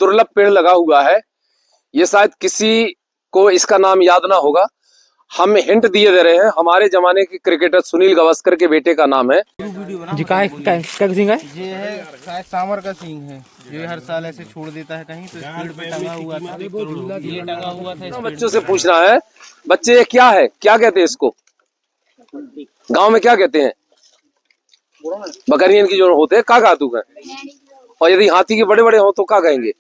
दुर्लभ पेड़ लगा हुआ है। ये शायद किसी को इसका नाम याद ना होगा। हम हिंट दिए दे रहे हैं। हमारे जमाने के क्रिकेटर सुनील गावस्कर के बेटे का नाम है जी। क्या सिंग है? ये है शायद सांवर का सींग है। ये हर साल ऐसे छोड़ देता है कहीं, तो इस पेड़ पे टंगा हुआ था। ये टंगा हुआ था। बच्चों से पूछना है, बच्चे ये क्या है, क्या कहते हैं इसको? गांव में क्या कहते हैं? बकरियन की जो होते हैं का खातू है। और यदि हाथी के बड़े बड़े हो तो क्या कहेंगे?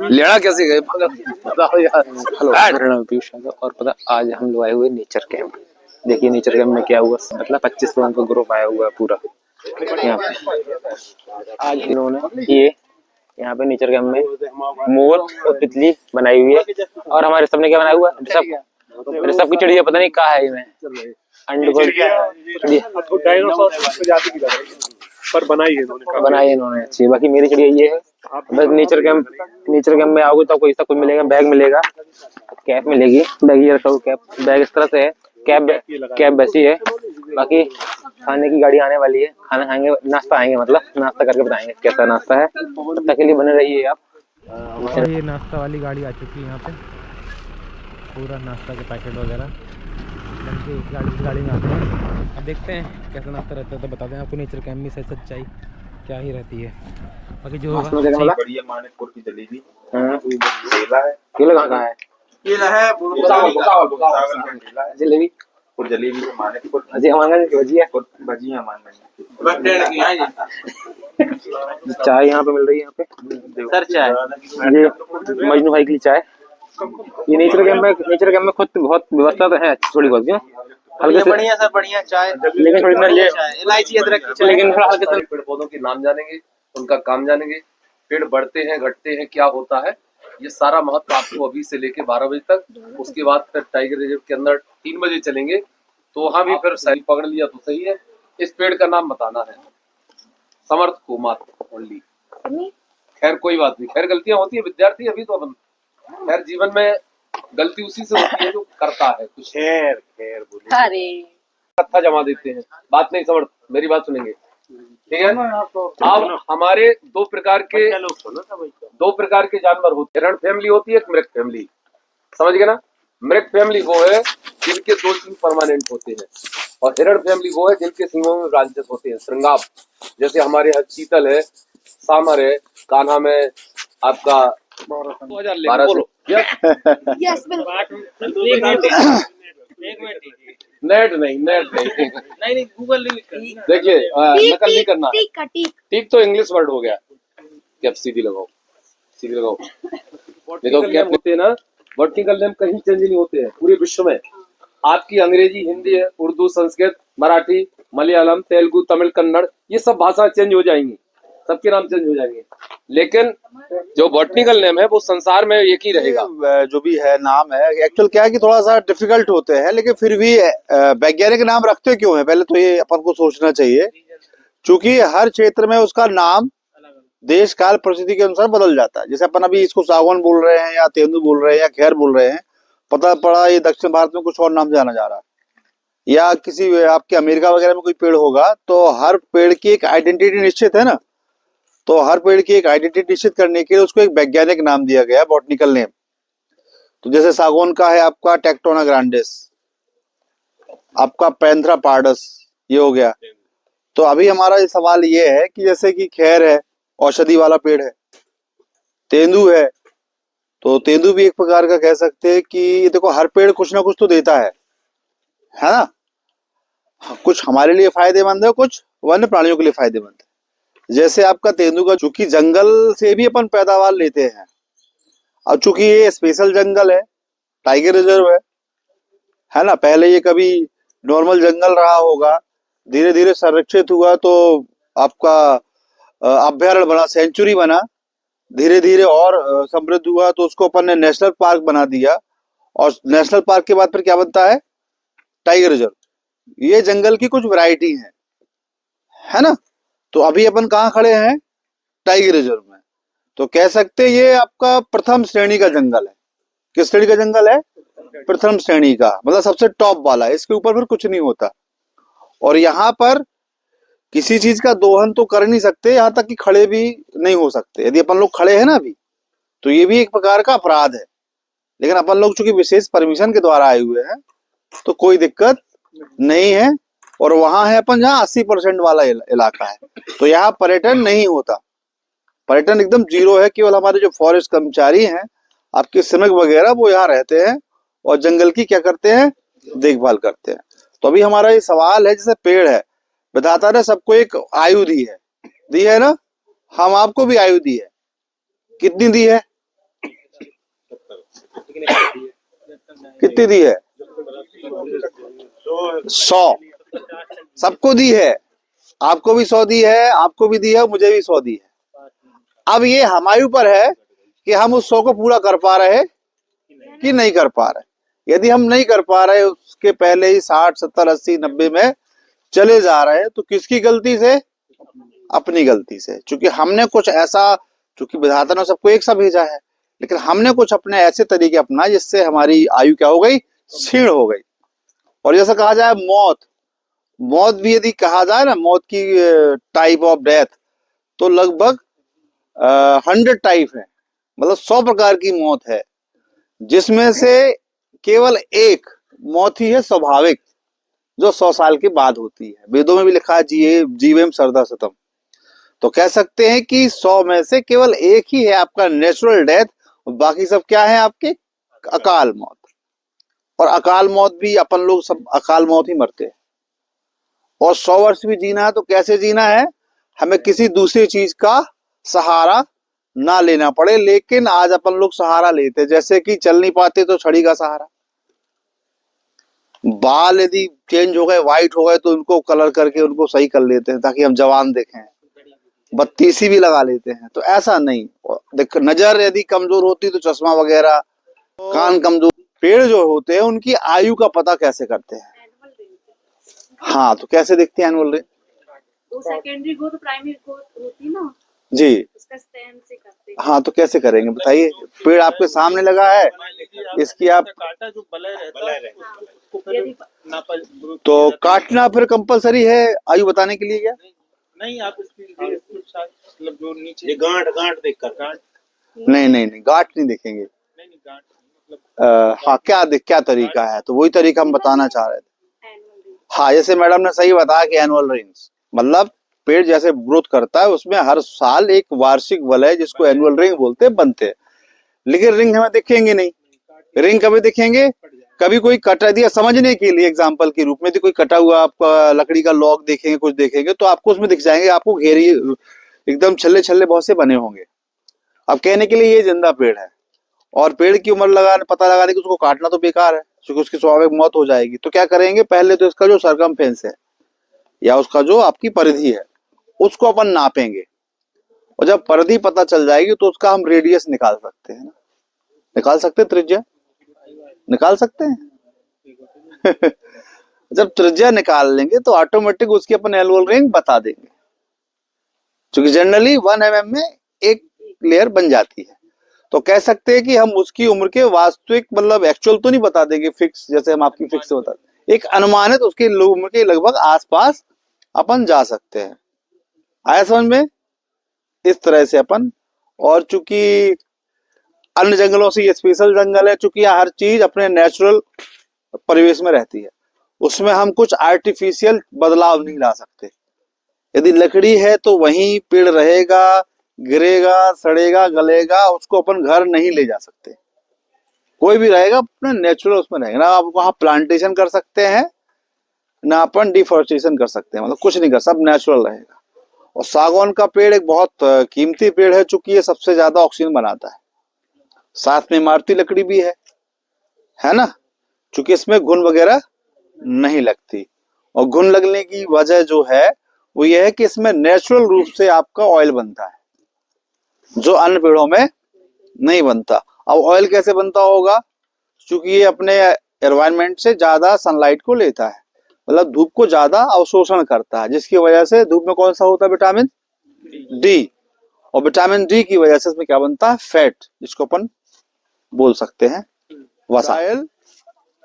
लेड़ा कैसे गए? बताओ यार। मेरा नाम पीयूष है और पता आज हम लोग आए हुए नेचर कैंप। देखिए नेचर कैंप में क्या हुआ, मतलब 25 लोगों का ग्रुप आया हुआ है पूरा यहाँ पे। आज इन्होंने ये यहाँ पे नेचर कैंप में मोर और तितली बनाई हुई है। और हमारे सबने क्या बनाया हुआ है? ऋषभ की चिड़िया, पता नहीं कहाँ है ये। डायनासोर प्रजाति की पर बनाई है इन्होंने अच्छी। बाकी मेरी चिड़िया ये है। बस नेचर कैंप में आओगे तो आपको ऐसा कुछ मिलेगा, बैग मिलेगा, कैप मिलेगी, बैग ये रखा हुआ कैप, बैग इस तरह से है, कैप वैसी है। बाकी खाने की गाड़ी आने वाली है, खाना खाएंगे, नाश्ता आएंगे, मतलब नाश्ता करके बताएंगे कैसा नाश्ता है। तब तक के लिए बने रहिए आप। ये नाश्ता वाली गाड़ी आ चुकी है यहाँ पे, पूरा नाश्ता के पैकेट वगैरह इस गाड़ी में आते हैं। अब देखते हैं कैसा नाश्ता रहता है तो बताते हैं आपको। नेचर कैंप में सच्चाई क्या ही रहती है। बाकी जो बढ़िया मानिकपुर की जलेबी। केला है। केला कहाँ है? केला है जलेबी और जलेबी में मानिकपुर अजी हमारे भजिया भजिया मान चाय यहाँ पे मिल रही है। यहाँ पे सर चाय, ये मजनू भाई की चाय। ये नेचर कैंप में खुद बहुत व्यवस्था तो है थोड़ी बहुत, हल्के से बढ़िया सर, बढ़िया चाय, लेकिन थोड़ी ना ये इलायची अदरक की चाय। लेकिन थोड़ा हल्के से पेड़ पौधों के नाम जानेंगे, उनका काम जानेंगे, पेड़ बढ़ते हैं घटते हैं क्या होता है, ये सारा महत्व आपको अभी से लेके 12 बजे तक। उसके बाद फिर टाइगर रिजर्व के अंदर 3 बजे चलेंगे तो वहां भी फिर सही पकड़ लिया तो सही है। इस पेड़ का नाम बताना है, समर्थ कुमार ओनली। खैर कोई बात नहीं, खैर गलतियां होती है विद्यार्थी, अभी तो अपन खैर जीवन में गलती उसी से होती है जो करता है कुछ। खैर अरे कत्था जमा देते हैं, बात नहीं समर्थ, मेरी बात सुनेंगे ठीक है। अब हमारे दो प्रकार के जानवर होते हैं, हिरण फैमिली होती है, एक मृग फैमिली, समझ गए ना। मृग फैमिली वो है जिनके 2 सींग परमानेंट होते हैं, और हिरण फैमिली वो है जिनके सींगों में ब्रांचेस होते हैं, श्रृंगार। जैसे हमारे यहाँ चीतल है, सामर है, कान्हा में आपका 2012 बोलो यस नेट नहीं गूगल देखिए नकल नहीं करना। टीक तो इंग्लिश वर्ड हो गया। कैप सीधी लगाओ देखो कैप होते हैं ना, वर्टिकल नेम कहीं चेंज नहीं होते हैं पूरे विश्व में। आपकी अंग्रेजी, हिंदी, उर्दू, संस्कृत, मराठी, मलयालम, तेलुगु, तमिल, कन्नड़, ये सब भाषा चेंज हो जाएंगी, सबके नाम चेंज हो जाएंगे, लेकिन जो बॉटनिकल नेम है वो संसार में एक ही रहेगा। जो भी है नाम है, एक्चुअल क्या है कि थोड़ा सा डिफिकल्ट होते हैं, लेकिन फिर भी वैज्ञानिक नाम रखते क्यों है, पहले तो ये अपन को सोचना चाहिए। क्योंकि हर क्षेत्र में उसका नाम देश काल परिस्थिति के अनुसार बदल जाता है। जैसे अपन अभी इसको सागवान बोल रहे हैं या तेंदू बोल रहे हैं या खैर बोल रहे हैं, पता पड़ा ये दक्षिण भारत में कुछ और नाम जाना जा रहा है, या किसी आपके अमेरिका वगैरह में कोई पेड़ होगा तो हर पेड़ की एक आइडेंटिटी निश्चित है ना। तो हर पेड़ की एक आइडेंटिटी निश्चित करने के लिए उसको एक वैज्ञानिक नाम दिया गया, बॉटनिकल नेम। तो जैसे सागौन का है आपका टेक्टोना ग्रांडिस, आपका पैंथरा पार्डस, ये हो गया। तो अभी हमारा सवाल ये है कि जैसे कि खैर है, औषधि वाला पेड़ है, तेंदू है, तो तेंदू भी एक प्रकार का कह सकते हैं कि देखो हर पेड़ कुछ ना कुछ तो देता है ना। कुछ हमारे लिए फायदेमंद है, कुछ वन्य प्राणियों के लिए फायदेमंद है। जैसे आपका तेंदू का, चूंकि जंगल से भी अपन पैदावार लेते हैं, और चूंकि ये स्पेशल जंगल है, टाइगर रिजर्व है ना। पहले ये कभी नॉर्मल जंगल रहा होगा, धीरे धीरे संरक्षित हुआ तो आपका अभ्यारण्य बना, सेंचुरी बना, धीरे धीरे और समृद्ध हुआ तो उसको अपन ने नेशनल पार्क बना दिया, और नेशनल पार्क के बाद फिर क्या बनता है, टाइगर रिजर्व। ये जंगल की कुछ वैरायटी है ना। तो अभी अपन कहाँ खड़े हैं, टाइगर रिजर्व में। तो कह सकते हैं ये आपका प्रथम श्रेणी का जंगल है। किस श्रेणी का जंगल है, प्रथम श्रेणी का, मतलब सबसे टॉप वाला है, इसके ऊपर फिर कुछ नहीं होता। और यहाँ पर किसी चीज का दोहन तो कर नहीं सकते, यहाँ तक कि खड़े भी नहीं हो सकते। यदि अपन लोग खड़े हैं ना अभी, तो ये भी एक प्रकार का अपराध है। लेकिन अपन लोग चूंकि विशेष परमिशन के द्वारा आए हुए हैं तो कोई दिक्कत नहीं है। और वहां है अपन जहाँ 80% वाला इलाका है, तो यहाँ पर्यटन नहीं होता, पर्यटन एकदम जीरो है। केवल हमारे जो फॉरेस्ट कर्मचारी हैं, आपके श्रमिक वगैरह, वो यहाँ रहते हैं और जंगल की क्या करते हैं, देखभाल करते हैं। तो अभी हमारा ये सवाल है, जैसे पेड़ है, विधाता ने सबको एक आयु दी है ना, हम आपको भी आयु दी है। कितनी दी है, कितनी दी है? 100 सबको दी है, आपको भी 100 दी है, आपको भी दी है, मुझे भी 100 दी है। अब ये हमारे ऊपर है कि हम उस 100 को पूरा कर पा रहे कि नहीं कर पा रहे। यदि हम नहीं कर पा रहे, उसके पहले ही 60, 70, 80, 90 में चले जा रहे हैं, तो किसकी गलती से? अपनी गलती से। क्योंकि हमने कुछ ऐसा, क्योंकि विधाता ने सबको एक सा भेजा है, लेकिन हमने कुछ अपने ऐसे तरीके अपनाए जिससे हमारी आयु क्या हो गई, क्षीण हो गई। और जैसा कहा जाए मौत भी यदि कहा जाए ना, मौत की टाइप ऑफ डेथ, तो लगभग 100 टाइप है, मतलब 100 प्रकार की मौत है, जिसमें से केवल एक मौत ही है स्वाभाविक, जो 100 साल के बाद होती है। वेदों में भी लिखा है जीवेम सरदा सतम। तो कह सकते हैं कि 100 में से केवल एक ही है आपका नेचुरल डेथ, बाकी सब क्या है आपके? अकाल मौत। और अकाल मौत भी अपन लोग सब अकाल मौत ही मरते हैं। और 100 वर्ष भी जीना है तो कैसे जीना है? हमें किसी दूसरी चीज का सहारा ना लेना पड़े। लेकिन आज अपन लोग सहारा लेते, जैसे कि चल नहीं पाते तो छड़ी का सहारा, बाल यदि चेंज हो गए, व्हाइट हो गए, तो उनको कलर करके उनको सही कर लेते हैं ताकि हम जवान दिखें, बत्तीसी भी लगा लेते हैं। तो ऐसा नहीं। देख, नजर यदि कमजोर होती तो चश्मा वगैरह, कान कमजोर। पेड़ जो होते हैं उनकी आयु का पता कैसे करते हैं? हाँ, तो कैसे देखते हैं एनुअल रिंग? वो सेकेंडरी ग्रोथ प्राइमरी ग्रोथ होती ना जी, उसका स्टेम से करते हैं। हाँ, तो कैसे करेंगे बताइए? पेड़ आपके सामने लगा है, इसकी आप काटा जो बलय रहता है उसको फिर यदि तो काटना फिर कंपलसरी है आयु बताने के लिए क्या? नहीं, आप इसकी मतलब जो नीचे गांठ देख कर नहीं, गांठ नहीं देखेंगे। नहीं गांठ मतलब हाँ, क्या तरीका है, तो वही तरीका हम बताना चाह रहे थे। एनुअल रिंग हाँ, जैसे मैडम ने सही बताया कि एनुअल रिंग्स, मतलब पेड़ जैसे ग्रोथ करता है, उसमें हर साल एक वार्षिक वलय, जिसको एनुअल रिंग बोलते हैं, बनते हैं। लेकिन रिंग हमें दिखेंगे नहीं। रिंग कभी दिखेंगे? कभी कोई कटा दिया, समझने के लिए एग्जांपल के रूप में, कोई कटा हुआ आपका लकड़ी का लॉग देखेंगे, कुछ देखेंगे, तो आपको उसमें दिख जाएंगे, आपको घेरी एकदम छल्ले छल्ले बहुत से बने होंगे। अब कहने के लिए ये जिंदा पेड़ है, और पेड़ की उम्र पता लगाने की उसको काटना तो बेकार है, क्योंकि उसकी स्वाभाविक मौत हो जाएगी। तो क्या करेंगे? पहले तो इसका जो सरकमफेरेंस है, या उसका जो आपकी परिधि है, उसको अपन नापेंगे। और जब परिधि पता चल जाएगी तो उसका हम रेडियस निकाल सकते हैं ना, निकाल सकते हैं, त्रिज्या निकाल सकते हैं। जब त्रिज्या निकाल लेंगे तो ऑटोमेटिक उसकी अपन एनुअल रिंग बता देंगे, क्योंकि जनरली 1 mm में एक लेयर बन जाती है। तो कह सकते हैं कि हम उसकी उम्र के वास्तविक, मतलब एक्चुअल तो नहीं बता देंगे फिक्स, जैसे हम आपकी फिक्स बता दें, एक अनुमानित उसकी उम्र के लगभग आसपास अपन जा सकते हैं। आया समझ में? इस तरह से अपन, और चूंकि अन्य जंगलों से ये स्पेशल जंगल है, चूंकि हर चीज अपने नेचुरल परिवेश में रहती है, उसमें हम कुछ आर्टिफिशियल बदलाव नहीं ला सकते। यदि लकड़ी है तो वहीं पेड़ रहेगा, गिरेगा, सड़ेगा, गलेगा, उसको अपन घर नहीं ले जा सकते। कोई भी रहेगा अपने नेचुरल उसमें रहेगा। ना आप वहां प्लांटेशन कर सकते हैं, ना अपन डिफॉरेस्टेशन कर सकते हैं, मतलब कुछ नहीं कर, सब नेचुरल रहेगा। और सागौन का पेड़ एक बहुत कीमती पेड़ है, चूंकि ये सबसे ज्यादा ऑक्सीजन बनाता है। साथ में इमारती लकड़ी भी है ना, चूंकि इसमें घुन वगैरह नहीं लगती। और घुन लगने की वजह जो है वो ये है कि इसमें नेचुरल रूप से आपका ऑयल बनता है, जो अन्य पेड़ों में नहीं बनता। अब ऑयल कैसे बनता होगा? क्योंकि ये अपने एनवायरनमेंट से ज्यादा सनलाइट को लेता है, मतलब धूप को ज्यादा अवशोषण करता है, जिसकी वजह से धूप में कौन सा होता है? Vitamin D. और विटामिन डी की वजह से इसमें क्या बनता है? फैट, जिसको अपन बोल सकते हैं वसाइल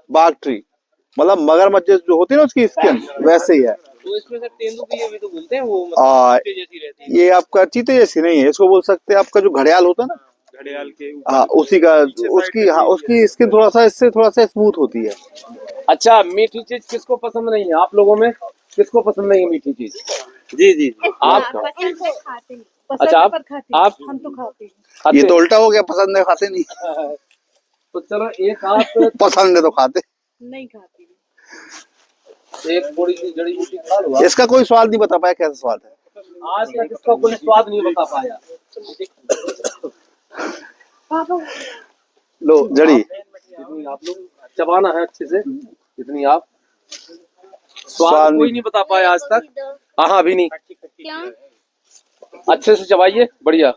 बाग ट्री, मतलब मगरमच्छ जो होती है ना उसकी स्किन, वैसे ही है। तो इसमें सर तेंदुआ ये भी तो बोलते हैं, वो आ, चीते जैसी रहती है। ये आपका चीते जैसी नहीं है, इसको बोल सकते हैं आपका जो घड़ियाल होता है ना, घड़ियाल के हाँ उसी का, उसकी, हाँ उसकी स्किन थोड़ा सा इससे थोड़ा सा स्मूथ होती है। अच्छा, मीठी चीज किसको पसंद नहीं है आप लोगों में? किसको पसंद नहीं है मीठी चीज? जी जी आप पसंद तो खाते हैं। अच्छा, आप हम तो खाते हैं। खाते ये तो हो? उल्टा हो गया, पसंद है खाते नहीं। तो चलो एक आप पसंद है तो खाते। नहीं खाते हैं। एक थोड़ी सी जड़ी बूटी खा लो आप। इसका कोई स्वाद नहीं बता पाया कैसा स्वाद है। आज तक इसका कोई स्वाद नहीं बता पाया। पापा लो जड़ी, इतनी आप लोग चबाना है अच्छे से, इतनी आप स्वाद स्वाद नहीं। कोई नहीं बता पाया आज तक। हाँ अभी नहीं, क्या? अच्छे से चबाइए, बढ़िया।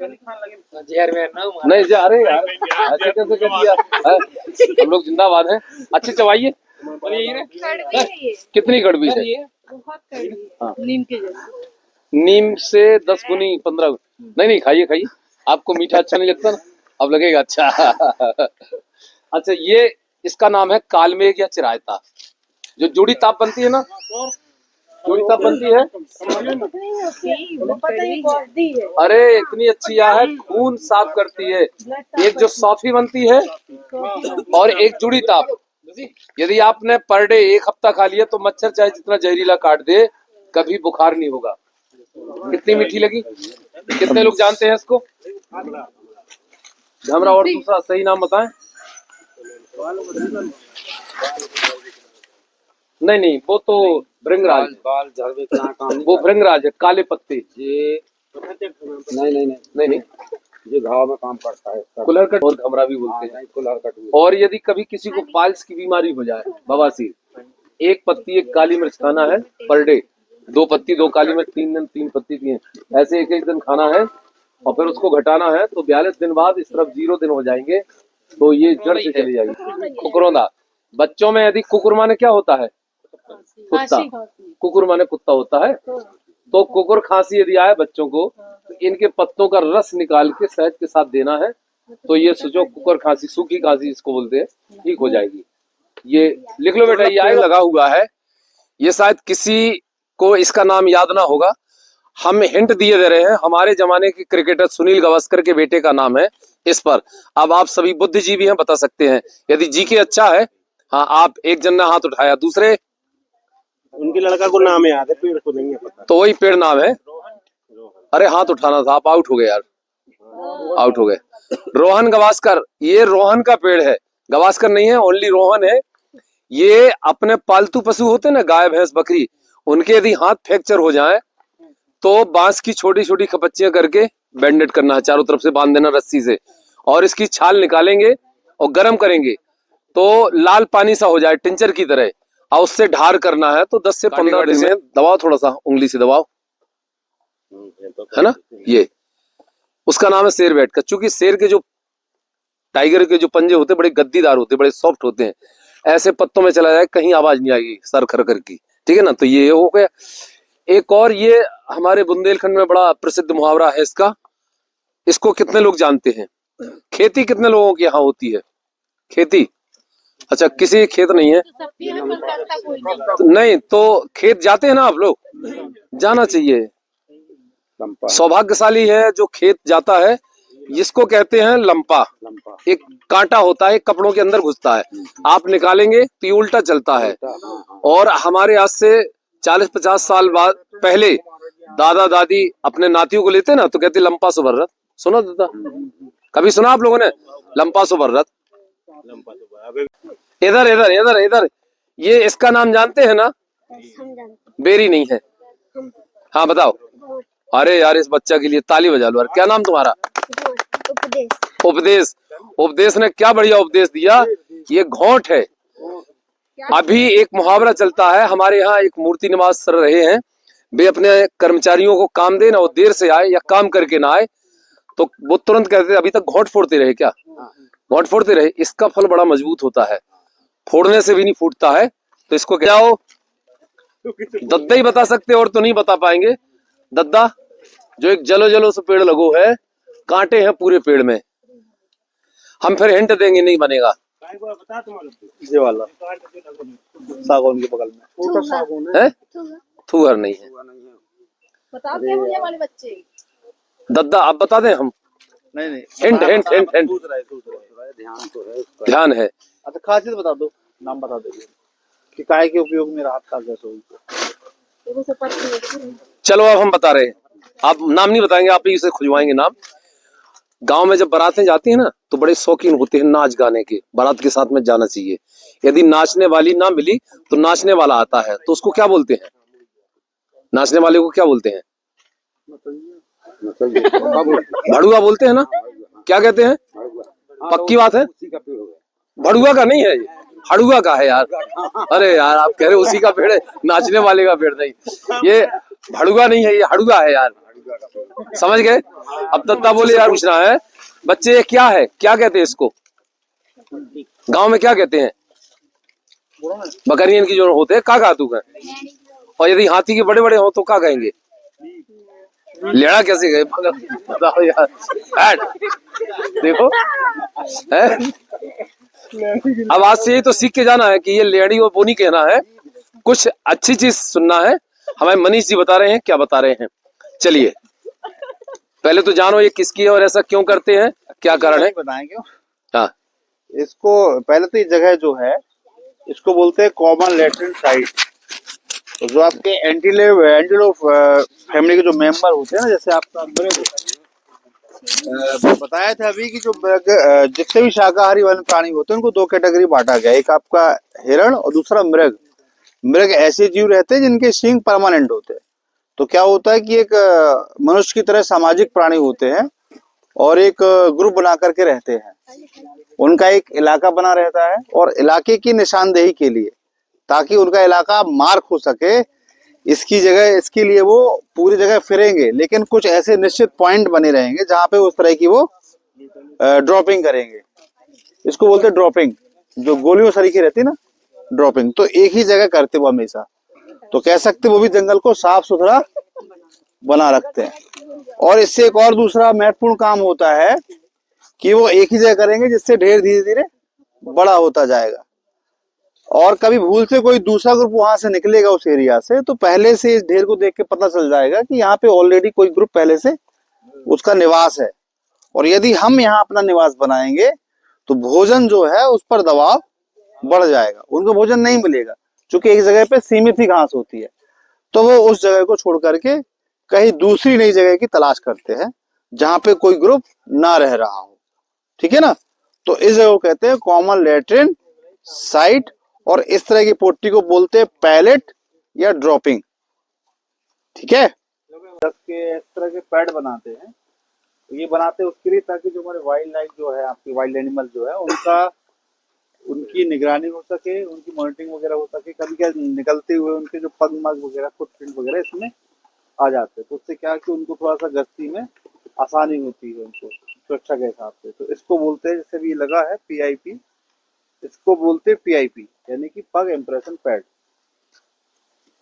नहीं जा रहे यार, ऐसे कैसे कर दिया? हम लोग जिंदाबाद हैं, अच्छे चबाइए। कड़वी है ये, कितनी कड़वी है? बहुत कड़वी है। हाँ। नीम के जैसे। नीम से 10 गुनी 15 गुनी। नहीं नहीं, खाइए खाइए, आपको मीठा अच्छा नहीं लगता ना, अब लगेगा अच्छा। अच्छा, ये इसका नाम है कालमेघ या चिरायता। जो जुड़ी ताप बनती है ना, जुड़ी ताप बनती है, कितनी होती? वो पता नहीं कौन-सी है। अरे इतनी अच्छी है, खून साफ करती है। एक जो सौफी बनती है और एक जुड़ी ताप, यदि आपने पर डे 1 हफ्ता खा लिया तो मच्छर चाहे जितना जहरीला काट दे, कभी बुखार नहीं होगा। कितनी मीठी लगी? कितने लोग जानते हैं इसको? घमरा, और दूसरा सही नाम बताएं। नहीं नहीं, वो तो भृंगराज, वो भृंगराज है, काले पत्ते। ये नहीं नहीं, ये घाव में काम पड़ता है। कुलहड़कट और घमरा भी बोलते हैं। कुल्हड़कट और यदि कभी किसी को पाइल्स की बीमारी हो जाए, बवासीर, 1 पत्ती 1 काली मिर्च खाना है पर डे। 2 पत्ती 2 काली मिर्च 3 दिन 3 पत्ती 3, ऐसे एक दिन खाना है और फिर उसको घटाना है। तो 42 दिन बाद इस तरफ 0 दिन हो जाएंगे तो ये जड़ से चली जाएगी। कुकुरौंधा, बच्चों में यदि कुकुर माने क्या होता है? कुत्ता। कुकुर माने कुत्ता होता है। तो कुकुर खांसी यदि आए बच्चों को, तो इनके पत्तों का रस निकाल के शहद के साथ देना है, तो ये सोचो कुकुर खांसी, सूखी खांसी इसको बोलते हैं, ठीक हो जाएगी। ये लिख लो बेटा, ये आएगा लगा हुआ है। ये शायद किसी को इसका नाम याद ना होगा, हम हिंट दिए दे रहे हैं। हमारे जमाने के क्रिकेटर सुनील गावस्कर के बेटे का नाम है इस पर। अब आप सभी बुद्धिजीवी हैं, बता सकते हैं। यदि जीके अच्छा है, हाँ आप एक जन ने हाथ उठाया, दूसरे उनके लड़का को नाम याद है, पेड़ को नहीं है पता। तो वही पेड़ नाम है। अरे हाथ उठाना था, आप आउट हो गए यार, आउट हो गए। रोहन गावस्कर, ये रोहन का पेड़ है, गावस्कर नहीं है, ओनली रोहन है। ये अपने पालतू पशु होते हैं ना, गाय भैंस बकरी, उनके यदि हाथ फ्रैक्चर हो जाए तो बांस की छोटी छोटी खपच्चियां करके बैंडेड करना है, चारों तरफ से बांध देना रस्सी से, और इसकी छाल निकालेंगे और गर्म करेंगे तो लाल पानी सा हो जाए टिंचर की तरह, और उससे ढार करना है। तो 10 से 15 दिन में दबाओ, थोड़ा सा उंगली से दबाओ, है ना। ये उसका नाम है शेर बैठ का। चूंकि शेर के जो, टाइगर के जो पंजे होते हैं बड़े गद्दीदार होते हैं, बड़े सॉफ्ट होते हैं, ऐसे पत्तों में चला जाए कहीं आवाज नहीं आएगी सर खर की, ठीक है ना। तो ये हो गया। एक और ये हमारे बुंदेलखंड में बड़ा प्रसिद्ध मुहावरा है इसका, इसको कितने लोग जानते हैं? खेती कितने लोगों के यहाँ होती है? खेती, अच्छा किसी खेत नहीं है, नहीं तो खेत जाते हैं ना आप लोग, जाना चाहिए। सौभाग्यशाली है जो खेत जाता है, जिसको कहते हैं लंपा। एक कांटा होता है, कपड़ों के अंदर घुसता है, आप निकालेंगे तो ये उल्टा चलता है। और हमारे आज से 40-50 साल बाद पहले दादा दादी अपने नातियों को लेते ना, तो कहते लंपा सुभर्रत। सुना दादा, कभी सुना आप लोगों ने लंपा सुभर्रत? इधर इधर इधर इधर, ये इसका नाम जानते हैं ना? बेरी नहीं है, हाँ बताओ। अरे यार, इस बच्चा के लिए ताली बजा लो यार। क्या नाम तुम्हारा? उपदेश। उपदेश ने क्या बढ़िया उपदेश दिया। ये घोंट है। अभी एक मुहावरा चलता है हमारे यहाँ, एक मूर्ति निवास सर रहे हैं, वे अपने कर्मचारियों को काम देना, वो देर से आए या काम करके ना आए तो वो तुरंत कहते अभी तक घोंट फोड़ते रहे क्या? घोंट फोड़ते रहे। इसका फल बड़ा मजबूत होता है, फोड़ने से भी नहीं फूटता है। तो इसको क्या हो, दद्दा ही बता सकते और तो नहीं बता पाएंगे। दद्दा जो एक जलो जलो से पेड़ लगो है, कांटे हैं पूरे पेड़ में। हम फिर हिंट देंगे, नहीं बनेगा। ये वाला सागौन के बगल में है थूअर नहीं है। बता दे मुझे वाले बच्चे। दद्दा आप बता दें हम। नहीं नहीं हिंट हिंट हिंट हिंट सूझ रहा है ध्यान तो है उसका। ध्यान है। अच्छा खासियत बता दो, नाम बता दो कि काय के उपयोग में राहत का कैसे होगी। देखो सब पत्ते। चलो अब हम बता रहे हैं, आप नाम नहीं बताएंगे, आप ही से खुजवाएंगे नाम। गांव में जब बारातें जाती हैं ना तो बड़े शौकीन होते हैं नाच गाने के, बारात के साथ में जाना चाहिए। यदि नाचने वाली ना मिली तो नाचने वाला आता है, तो उसको क्या बोलते हैं? नाचने वाले को क्या बोलते हैं? भड़ुआ बोलते हैं ना, क्या कहते हैं? पक्की बात है, भड़ुआ का नहीं है ये, हड़ुआ का है यार। अरे यार आप कह रहे उसी का पेड़ है, नाचने वाले का पेड़ नहीं, ये भड़ुआ नहीं है, ये हड़ुआ है यार, समझ गए? अब दद्दा बोले यार पूछना है बच्चे, ये क्या है, क्या कहते हैं इसको गांव में, क्या कहते हैं? बकरियन की जो होते हैं का गातू है, और यदि हाथी के बड़े बड़े हो तो क्या कहेंगे? लेड़ा कैसे गए बताओ यार, बैठ देखो है? अब आज से ये तो सीख के जाना है कि ये लेड़ी और बोनी कहना है, कुछ अच्छी चीज सुनना है। हमें मनीष जी बता रहे हैं, क्या बता रहे हैं? चलिए पहले तो जानो ये किसकी है और ऐसा क्यों करते हैं, क्या कारण है बताएंगे। हाँ इसको पहले तो ये जगह जो है इसको बोलते हैं कॉमन लैट्रिन साइट। तो जो आपके एंटीलो फैमिली के जो मेंबर होते हैं ना, जैसे आपका मृग बताया था अभी कि जो मृग जितने भी शाकाहारी वन्य प्राणी होते हैं उनको दो कैटेगरी बांटा गया, एक आपका हिरण और दूसरा मृग। मृग ऐसे जीव रहते हैं जिनके सींग परमानेंट होते हैं। तो क्या होता है कि एक मनुष्य की तरह सामाजिक प्राणी होते हैं और एक ग्रुप बना करके रहते हैं, उनका एक इलाका बना रहता है, और इलाके की निशानदेही के लिए, ताकि उनका इलाका मार्क हो सके, इसकी जगह इसके लिए वो पूरी जगह फिरेंगे, लेकिन कुछ ऐसे निश्चित पॉइंट बने रहेंगे जहां पे उस तरह की वो ड्रॉपिंग करेंगे। इसको बोलते हैं ड्रॉपिंग, जो गोलियों सरीखी रहती है ना, ड्रॉपिंग। तो एक ही जगह करते वो हमेशा, तो कह सकते वो भी जंगल को साफ सुथरा बना रखते हैं। और इससे एक और दूसरा महत्वपूर्ण काम होता है कि वो एक ही जगह करेंगे, जिससे ढेर धीरे धीरे बड़ा होता जाएगा। और कभी भूल से कोई दूसरा ग्रुप वहां से निकलेगा उस एरिया से, तो पहले से इस ढेर को देख के पता चल जाएगा कि यहाँ पे ऑलरेडी कोई ग्रुप पहले से उसका निवास है। और यदि हम यहाँ अपना निवास बनाएंगे तो भोजन जो है उस पर दबाव बढ़ जाएगा, उनको भोजन नहीं मिलेगा, क्योंकि एक जगह पे सीमित ही घास होती है। तो वो उस जगह को छोड़ करके कहीं दूसरी नई जगह की तलाश करते हैं जहां पे कोई ग्रुप ना रह रहा हो। ठीक है ना? तो इस जगह को कहते हैं कॉमन लैट्रिन साइट, और इस तरह की पोटी को बोलते हैं पैलेट या ड्रॉपिंग। ठीक है? के इस तरह के पैड बनाते हैं, तो ये बनाते हैं उसके लिए ताकि जो हमारे वाइल्ड लाइफ जो है, आपकी वाइल्ड एनिमल जो है, उनकी निगरानी हो सके, उनकी मॉनिटरिंग वगैरह हो सके। कभी क्या निकलते हुए उनके जो पग मग वगैरह, फुटप्रिंट वगैरह इसमें आ जाते हैं, तो उससे क्या है कि उनको थोड़ा सा गश्ती में आसानी होती है, उनको सुरक्षा के हिसाब से। तो इसको बोलते हैं, जैसे भी लगा है PIP, इसको बोलते हैं PIP, यानी कि पग इम्प्रेशन पैड।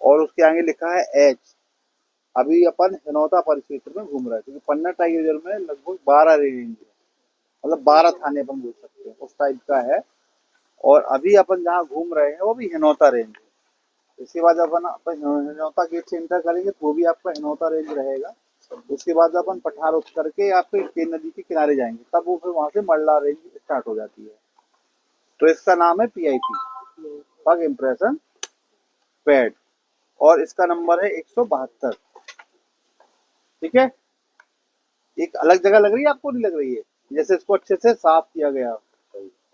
और उसके आगे लिखा है H। अभी अपन हिनौता परिक्षेत्र में घूम रहे हैं, क्योंकि पन्ना टाइगर रिजर्व में लगभग 12 रेंज है, मतलब 12 थाने अपन बोल सकते हैं, उस टाइप का है। और अभी अपन जहाँ घूम रहे हैं वो भी हिनौता रेंज है। इसके बाद अपन हिनौता गेट से एंटर करेंगे तो वो भी आपका हिनौता रेंज रहेगा। उसके बाद अपन पठार उठ करके आपके केन नदी के किनारे जाएंगे, तब वो फिर वहां से मल्ला रेंज स्टार्ट हो जाती है। तो इसका नाम है PIP, पग इम्प्रेशन पैड, और इसका नंबर है 172। ठीक है? एक अलग जगह लग रही है आपको, नहीं लग रही है? जैसे इसको अच्छे से साफ किया गया,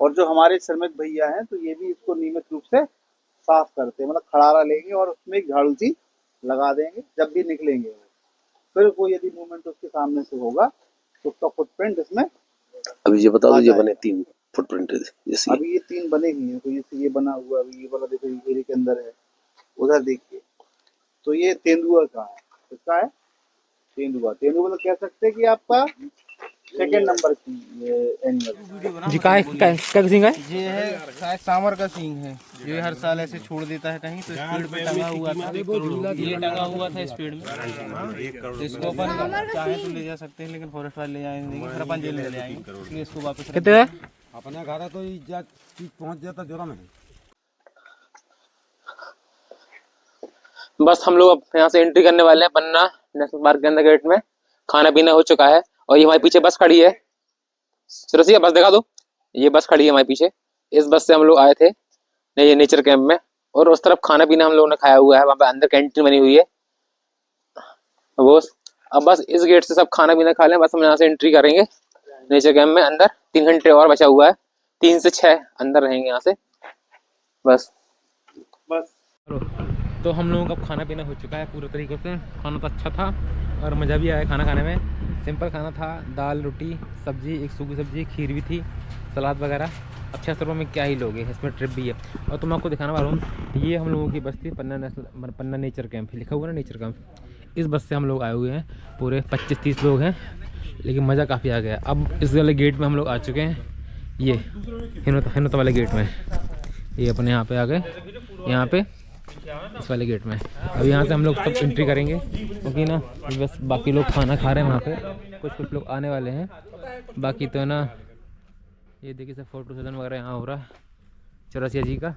और जो हमारे श्रमिक भैया हैं तो ये भी इसको नियमित रूप से साफ करते हैं, मतलब खड़ारा लेंगे और उसमें एक झाड़ू सी लगा देंगे जब भी निकलेंगे। फिर वो यदि मूवमेंट उसके सामने से होगा तो उसका फुटप्रिंट इसमें। अभी ये बता दो, ये बने 3 फुटप्रिंट है जैसे, अभी ये 3 बने ही हैं। तो जैसे ये बना हुआ, अभी ये वाला देखो एरिया के अंदर है, उधर देखिए, तो ये तेंदुआ का है। किसका है? तेंदुआ। तेंदुआ मतलब कह सकते हैं कि आपका सेकंड नंबर की एनिमल जी। क्या सींग है? ये है शायद सांवर का सींग है, जो ये हर साल ऐसे छोड़ देता है कहीं, तो स्पीड पे टंगा हुआ था, ये टंगा हुआ था स्पीड में। तो इसको अपन चाहे तो ले जा सकते हैं, लेकिन फॉरेस्ट वाले ले जाएंगे, फिर अपन जेल ले जाएंगे, इसलिए इसको वापस कितने है? अपने घर है तो इज्जत चीज पहुंच जाता जुर्म है। बस हम लोग अब यहाँ से एंट्री करने वाले हैं पन्ना नेशनल पार्क के अंदर गेट में। खाना पीना हो चुका है और ये हमारे पीछे बस खड़ी है। रसिया बस दिखा दो, ये बस खड़ी है हमारे पीछे। इस बस से हम लोग आए थे ये नेचर कैंप में, और उस तरफ खाना पीना हम लोगों ने खाया हुआ है, वहाँ पे अंदर कैंटीन बनी हुई है वो। अब बस इस गेट से सब खाना पीना खा लें, बस हम यहाँ से एंट्री करेंगे नेचर कैंप में अंदर। 3 घंटे और बचा हुआ है, 3 से 6 अंदर रहेंगे यहाँ से बस। तो हम लोगों का खाना पीना हो चुका है पूरे तरीके से। खाना तो अच्छा था और मज़ा भी आया खाना खाने में। सिंपल खाना था, दाल रोटी सब्जी, एक सूखी सब्जी, खीर भी थी, सलाद वगैरह। अब 600 रुपये में क्या ही लोगे, इसमें ट्रिप भी है। और तो मैं आपको दिखाने वाला हूँ, ये हम लोगों की बस थी पन्ना नेचर कैंप, लिखा हुआ ना नेचर कैंप। इस बस से हम लोग आए हुए हैं, पूरे 25-30 लोग हैं, लेकिन मज़ा काफ़ी आ गया। अब इस वाले गेट में हम लोग आ चुके हैं, ये हिनोता वाले गेट में। ये अपने यहाँ पे आ गए, यहाँ पे इस वाले गेट में। अब यहाँ से हम लोग सब एंट्री करेंगे, क्योंकि ना बस बाकी लोग खाना खा रहे हैं वहाँ पे, कुछ लोग आने वाले हैं। बाकी तो है ना, ये देखिए सब फोटो सेशन वगैरह यहाँ हो रहा है चौरसिया जी का।